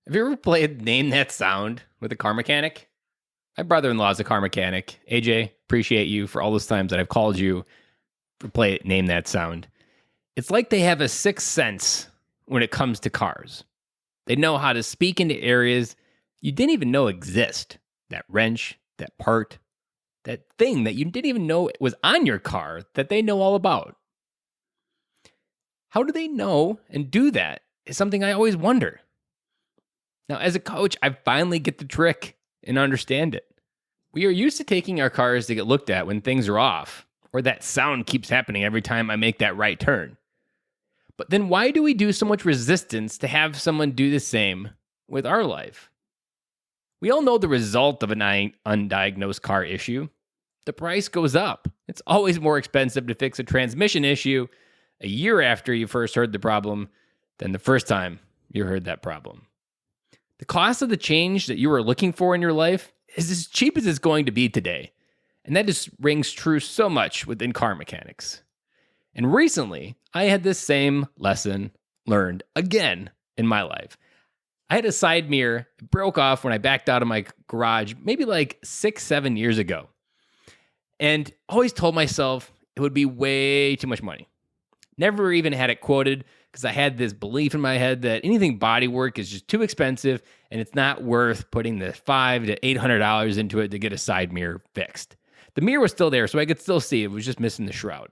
Have you ever played Name That Sound with a car mechanic? My brother-in-law is a car mechanic. AJ, appreciate you for all those times that I've called you for play Name That Sound. It's like they have a sixth sense when it comes to cars. They know how to speak into areas you didn't even know exist. That wrench, that part, that thing that you didn't even know was on your car that they know all about. How do they know and do that is something I always wonder. Now, as a coach, I finally get the trick and understand it. We are used to taking our cars to get looked at when things are off, or that sound keeps happening every time I make that right turn. But then why do we do so much resistance to have someone do the same with our life? We all know the result of an undiagnosed car issue. The price goes up. It's always more expensive to fix a transmission issue a year after you first heard the problem than the first time you heard that problem. The cost of the change that you were looking for in your life is as cheap as it's going to be today. And that just rings true so much within car mechanics. And recently, I had this same lesson learned again in my life. I had a side mirror. It broke off when I backed out of my garage maybe like 6-7 years ago. And always told myself it would be way too much money. Never even had it quoted because I had this belief in my head that anything bodywork is just too expensive and it's not worth putting the $500 to $800 into it to get a side mirror fixed. The mirror was still there, so I could still see it was just missing the shroud.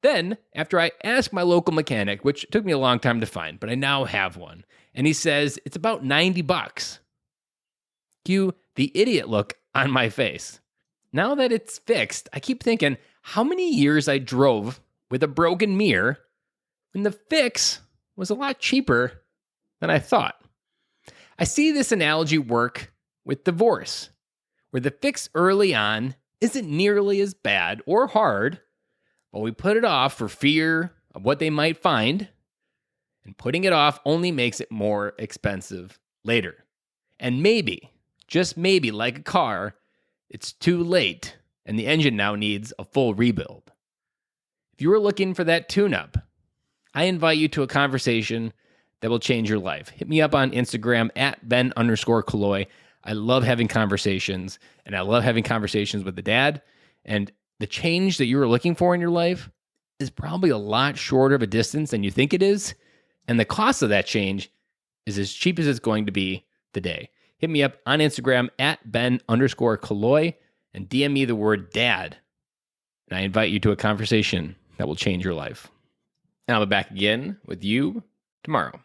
Then, after I asked my local mechanic, which took me a long time to find, but I now have one, and he says it's about $90. Cue the idiot look on my face. Now that it's fixed, I keep thinking how many years I drove with a broken mirror when the fix was a lot cheaper than I thought. I see this analogy work with divorce, where the fix early on isn't nearly as bad or hard, but we put it off for fear of what they might find, and putting it off only makes it more expensive later. And maybe, just maybe, like a car, it's too late and the engine now needs a full rebuild. If you were looking for that tune-up, I invite you to a conversation that will change your life. Hit me up on Instagram at Ben_Killoy. I love having conversations, and I love having conversations with the dad. And the change that you were looking for in your life is probably a lot shorter of a distance than you think it is. And the cost of that change is as cheap as it's going to be today. Hit me up on Instagram at Ben_Killoy and DM me the word dad. And I invite you to a conversation that will change your life. And I'll be back again with you tomorrow.